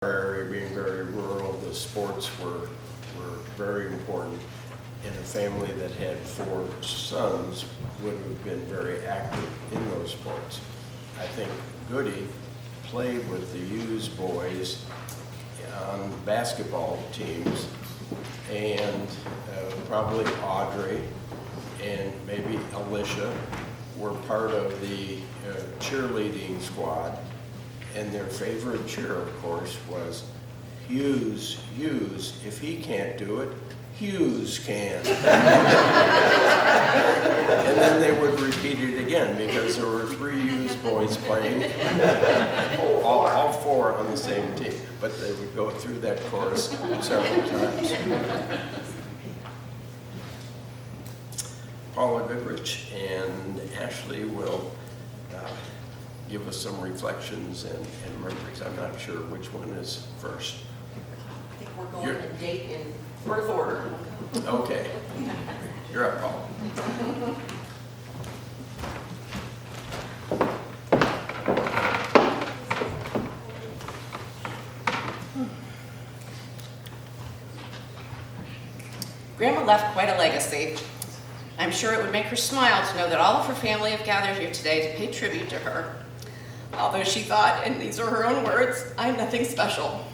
area being very rural, the sports were very important. And a family that had 4 sons would have been very active in those sports. I think Goody played with the Hughes boys on basketball teams, and probably Audrey and maybe Alicia were part of the cheerleading squad, and their favorite cheer, of course, was Hughes, Hughes, if he can't do it, Hughes can. And then they would repeat it again because there were 3 Hughes boys playing, all 4 on the same team. But they would go through that chorus several times. Paula Goodrich and Ashley will give us some reflections and memories. I'm not sure which one is first. I think we're going to date in birth order. Okay. You're up, Paul. Grandma left quite a legacy. I'm sure it would make her smile to know that all of her family have gathered here today to pay tribute to her. Although she thought, and these are her own words, I'm nothing special.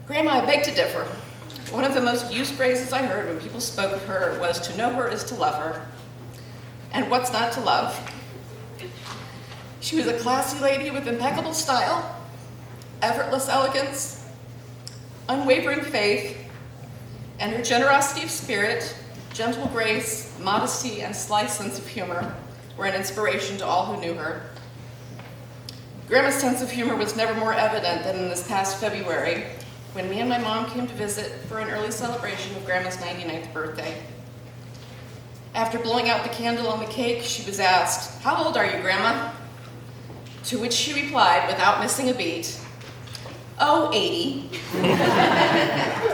Grandma, I beg to differ. One of the most used phrases I heard when people spoke of her was, to know her is to love her. And what's not to love? She was a classy lady with impeccable style, effortless elegance, unwavering faith, and her generosity of spirit, gentle grace, modesty, and sly sense of humor were an inspiration to all who knew her. Grandma's sense of humor was never more evident than in this past February, when me and my mom came to visit for an early celebration of Grandma's 99th birthday. After blowing out the candle on the cake, she was asked, "How old are you, Grandma?" To which she replied, without missing a beat, "Oh, 80.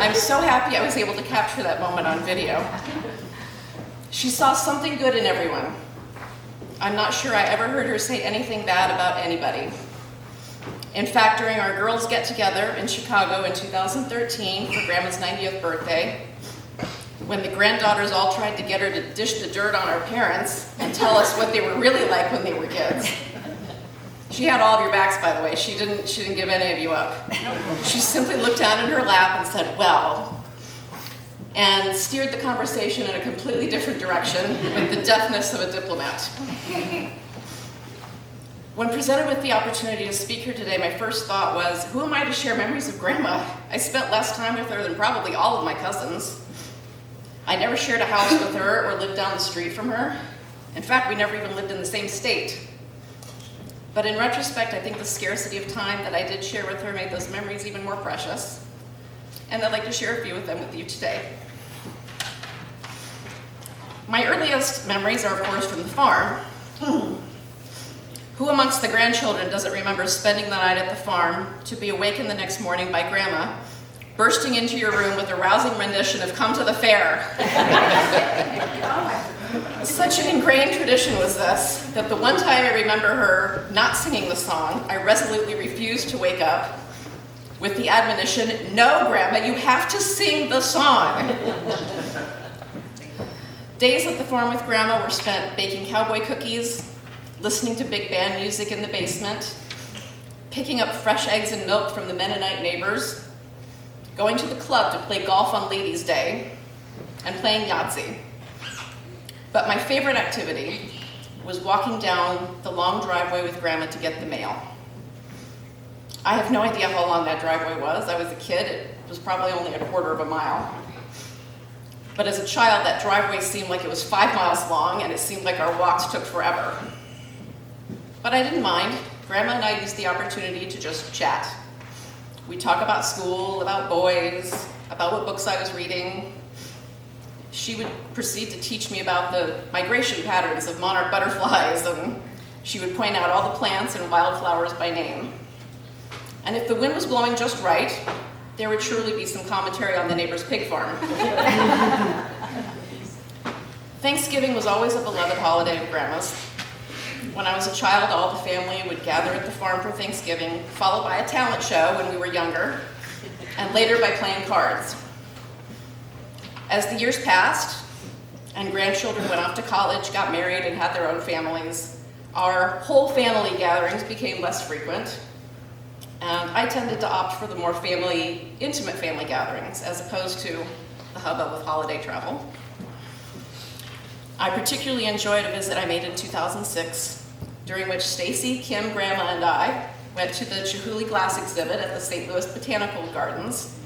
I'm so happy I was able to capture that moment on video. She saw something good in everyone. I'm not sure I ever heard her say anything bad about anybody. In fact, during our girls' get-together in Chicago in 2013 for Grandma's 90th birthday, when the granddaughters all tried to get her to dish the dirt on our parents and tell us what they were really like when they were kids. She had all of your backs, by the way. She didn't give any of you up. She simply looked down in her lap and said, "Well," and steered the conversation in a completely different direction with the deftness of a diplomat. When presented with the opportunity to speak here today, my first thought was, who am I to share memories of Grandma? I spent less time with her than probably all of my cousins. I never shared a house with her or lived down the street from her. In fact, we never even lived in the same state. But in retrospect, I think the scarcity of time that I did share with her made those memories even more precious. And I'd like to share a few of them with you today. My earliest memories are, of course, from the farm. Who amongst the grandchildren doesn't remember spending the night at the farm to be awakened the next morning by Grandma bursting into your room with a rousing rendition of "Come to the Fair"? Such an ingrained tradition was this, that the one time I remember her not singing the song, I resolutely refused to wake up with the admonition, "No, Grandma, you have to sing the song." Days at the farm with Grandma were spent baking cowboy cookies, listening to big band music in the basement, picking up fresh eggs and milk from the Mennonite neighbors, going to the club to play golf on Ladies' Day, and playing Yahtzee. But my favorite activity was walking down the long driveway with Grandma to get the mail. I have no idea how long that driveway was. I was a kid. It was probably only a quarter of a mile. But as a child, that driveway seemed like it was 5 miles long, and it seemed like our walks took forever. But I didn't mind. Grandma and I used the opportunity to just chat. We'd talk about school, about boys, about what books I was reading. She would proceed to teach me about the migration patterns of monarch butterflies, and she would point out all the plants and wildflowers by name. And if the wind was blowing just right, there would surely be some commentary on the neighbor's pig farm. Thanksgiving was always a beloved holiday of Grandma's. When I was a child, all the family would gather at the farm for Thanksgiving, followed by a talent show when we were younger, and later by playing cards. As the years passed, and grandchildren went off to college, got married, and had their own families, our whole family gatherings became less frequent, and I tended to opt for the more intimate family gatherings, as opposed to the hubbub of holiday travel. I particularly enjoyed a visit I made in 2006, during which Stacy, Kim, Grandma, and I went to the Chihuly glass exhibit at the St. Louis Botanical Gardens.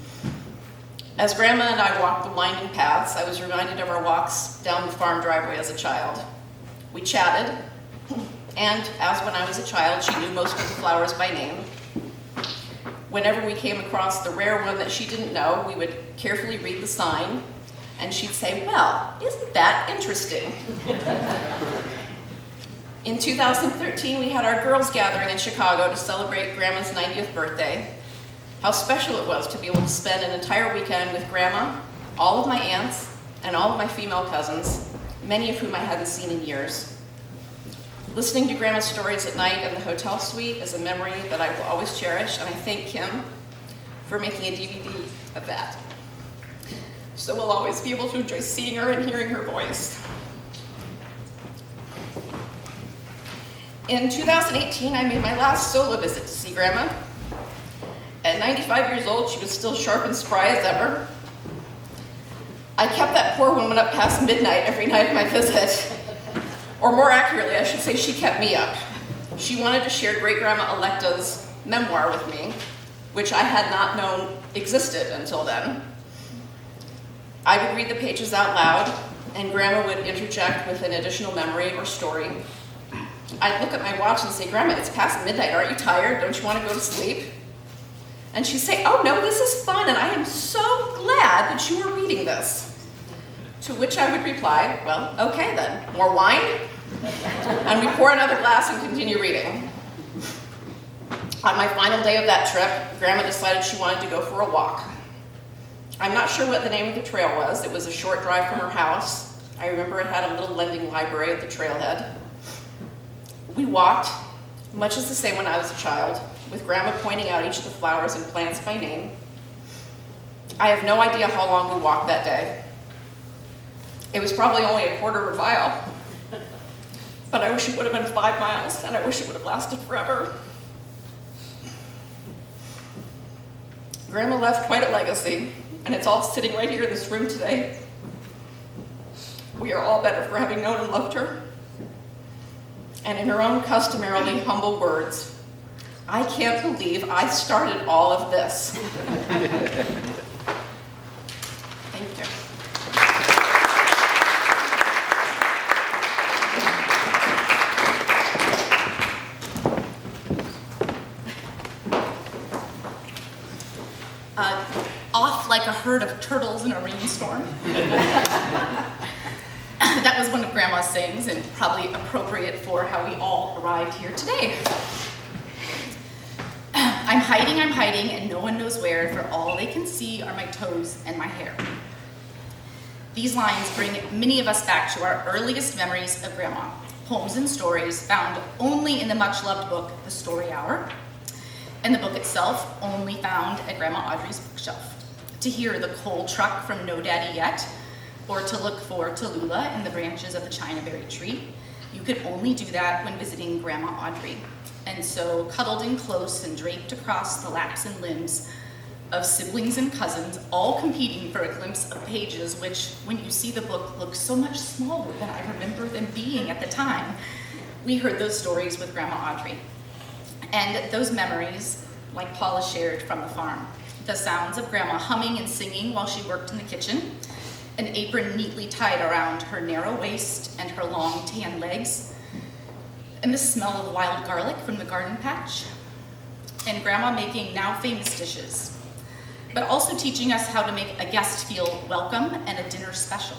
As Grandma and I walked the winding paths, I was reminded of our walks down the farm driveway as a child. We chatted, and as when I was a child, she knew most of the flowers by name. Whenever we came across the rare one that she didn't know, we would carefully read the sign, and she'd say, "Well, isn't that interesting?" In 2013, we had our girls' gathering in Chicago to celebrate Grandma's 90th birthday. How special it was to be able to spend an entire weekend with Grandma, all of my aunts, and all of my female cousins, many of whom I hadn't seen in years. Listening to Grandma's stories at night in the hotel suite is a memory that I will always cherish, and I thank Kim for making a DVD of that. So we'll always be able to enjoy seeing her and hearing her voice. In 2018, I made my last solo visit to see Grandma. At 95 years old, she was still sharp and spry as ever. I kept that poor woman up past midnight every night of my visit. Or more accurately, I should say she kept me up. She wanted to share Great-Grandma Electa's memoir with me, which I had not known existed until then. I would read the pages out loud, and Grandma would interject with an additional memory or story. I'd look at my watch and say, "Grandma, it's past midnight. Aren't you tired? Don't you want to go to sleep?" And she'd say, "Oh no, this is fun, and I am so glad that you are reading this." To which I would reply, "Well, okay then, more wine?" And we pour another glass and continue reading. On my final day of that trip, Grandma decided she wanted to go for a walk. I'm not sure what the name of the trail was. It was a short drive from her house. I remember it had a little lending library at the trailhead. We walked, much as the same when I was a child, with Grandma pointing out each of the flowers and plants by name. I have no idea how long we walked that day. It was probably only a quarter of a mile, but I wish it would have been 5 miles, and I wish it would have lasted forever. Grandma left quite a legacy, and it's all sitting right here in this room today. We are all better for having known and loved her. And in her own customarily humble words, "I can't believe I started all of this." Thank you. Off like a herd of turtles in a rainstorm. That was one of Grandma's sayings, and probably appropriate for how we all arrived here today. I'm hiding, and no one knows where, for all they can see are my toes and my hair. These lines bring many of us back to our earliest memories of Grandma, poems and stories found only in the much-loved book, The Story Hour, and the book itself only found at Grandma Audrey's bookshelf. To hear the coal truck from No Daddy Yet, or to look for Tallulah in the branches of the chinaberry tree, you could only do that when visiting Grandma Audrey. And so, cuddled in close and draped across the laps and limbs of siblings and cousins, all competing for a glimpse of pages which, when you see the book, look so much smaller than I remember them being at the time, we heard those stories with Grandma Audrey. And those memories, like Paula shared from the farm, the sounds of Grandma humming and singing while she worked in the kitchen, an apron neatly tied around her narrow waist and her long tan legs, and the smell of wild garlic from the garden patch, and Grandma making now famous dishes, but also teaching us how to make a guest feel welcome and a dinner special.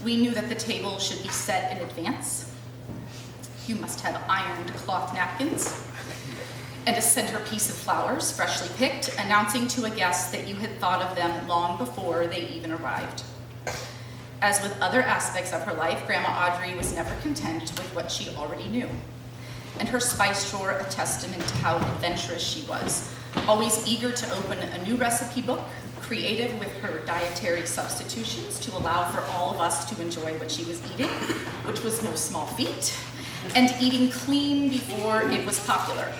We knew that the table should be set in advance. You must have ironed cloth napkins and a centerpiece of flowers, freshly picked, announcing to a guest that you had thought of them long before they even arrived. As with other aspects of her life, Grandma Audrey was never content with what she already knew. And her spice drawer a testament to how adventurous she was, always eager to open a new recipe book, creative with her dietary substitutions to allow for all of us to enjoy what she was eating, which was no small feat, and eating clean before it was popular.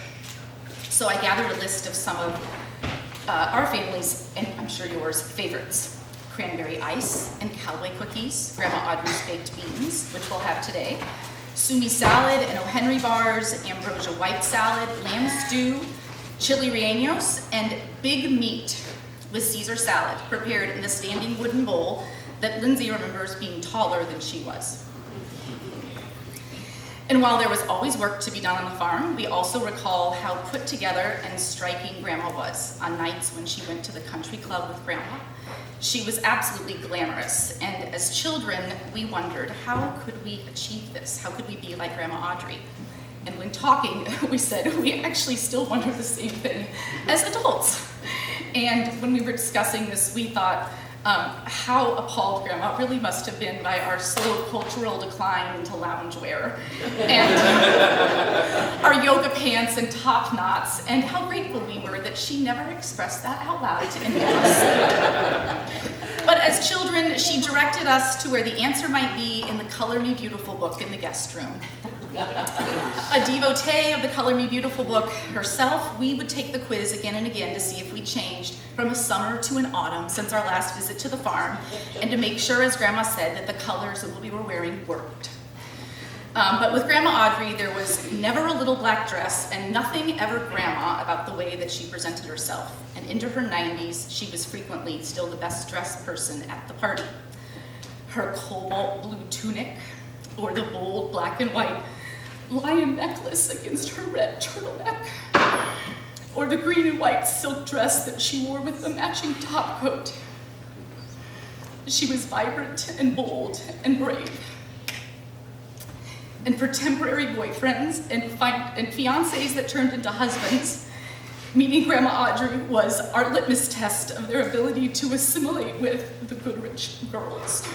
So I gathered a list of some of our family's, and I'm sure yours, favorites. Cranberry ice and cowboy cookies, Grandma Audrey's baked beans, which we'll have today, sumi salad and O. Henry bars, ambrosia white salad, lamb stew, chili rellenos, and big meat with Caesar salad, prepared in a standing wooden bowl that Lindsay remembers being taller than she was. And while there was always work to be done on the farm, we also recall how put together and striking Grandma was on nights when she went to the country club with Grandma. She was absolutely glamorous, and as children, we wondered, how could we achieve this? How could we be like Grandma Audrey? And when talking, we said we actually still wonder the same thing as adults. And when we were discussing this, we thought how appalled Grandma really must have been by our slow cultural decline into loungewear, and our yoga pants and top knots, and how grateful we were that she never expressed that out loud to any of us. But as children, she directed us to where the answer might be in the Color Me Beautiful book in the guest room. A devotee of the Color Me Beautiful book herself, we would take the quiz again and again to see if we changed from a summer to an autumn since our last visit to the farm, and to make sure, as Grandma said, that the colors of what we were wearing worked. But with Grandma Audrey, there was never a little black dress and nothing ever Grandma about the way that she presented herself. And into her 90s, she was frequently still the best dressed person at the party. Her cobalt blue tunic, or the bold black and white lion necklace against her red turtleneck, or the green and white silk dress that she wore with the matching top coat. She was vibrant and bold and brave. And for temporary boyfriends and fiancés that turned into husbands, meeting Grandma Audrey was our litmus test of their ability to assimilate with the Goodrich girls.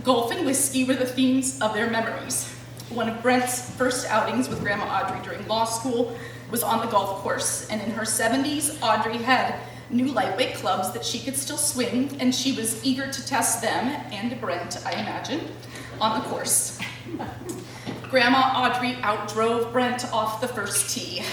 Golf and whiskey were the themes of their memories. One of Brent's first outings with Grandma Audrey during law school was on the golf course, and in her 70s, Audrey had new lightweight clubs that she could still swing, and she was eager to test them, and Brent, I imagine, on the course. Grandma Audrey outdrove Brent off the first tee.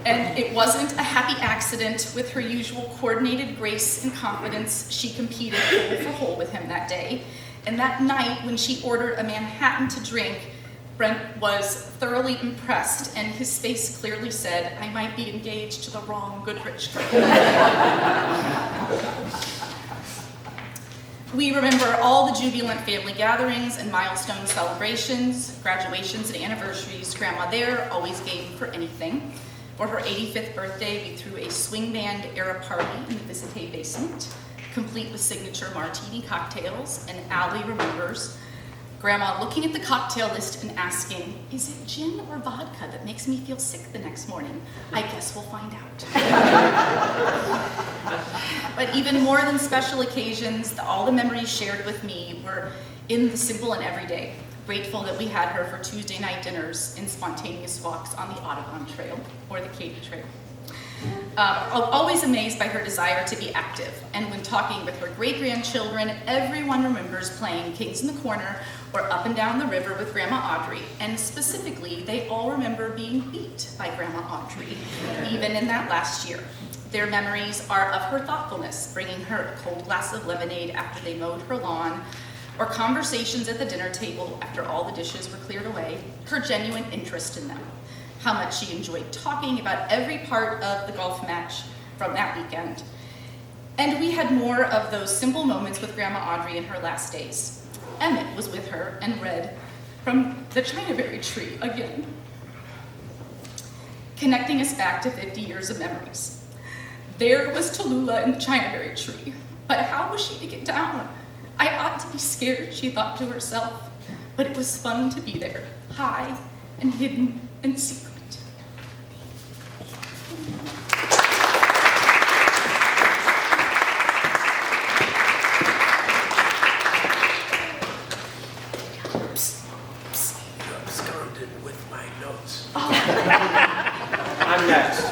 And it wasn't a happy accident. With her usual coordinated grace and confidence, she competed hole for hole with him that day. And that night, when she ordered a Manhattan to drink, Brent was thoroughly impressed, and his face clearly said, "I might be engaged to the wrong Goodrich girl." We remember all the jubilant family gatherings and milestone celebrations, graduations and anniversaries. Grandma there, always game for anything. For her 85th birthday, we threw a swing band era party in the Visite basement, complete with signature martini cocktails, and Allie remembers Grandma looking at the cocktail list and asking, "Is it gin or vodka that makes me feel sick the next morning? I guess we'll find out." But even more than special occasions, all the memories shared with me were in the simple and everyday. Grateful that we had her for Tuesday night dinners and spontaneous walks on the Audubon Trail or the Katy Trail. Always amazed by her desire to be active, and when talking with her great-grandchildren, everyone remembers playing Kings in the Corner or Up and Down the River with Grandma Audrey, and specifically, they all remember being beat by Grandma Audrey, even in that last year. Their memories are of her thoughtfulness, bringing her a cold glass of lemonade after they mowed her lawn, or conversations at the dinner table after all the dishes were cleared away, her genuine interest in them, how much she enjoyed talking about every part of the golf match from that weekend. And we had more of those simple moments with Grandma Audrey in her last days. Emmett was with her and read from the Chinaberry Tree again, connecting us back to 50 years of memories. There was Tallulah in the Chinaberry Tree, but how was she to get down? I ought to be scared, she thought to herself, but it was fun to be there, high and hidden and secret. next.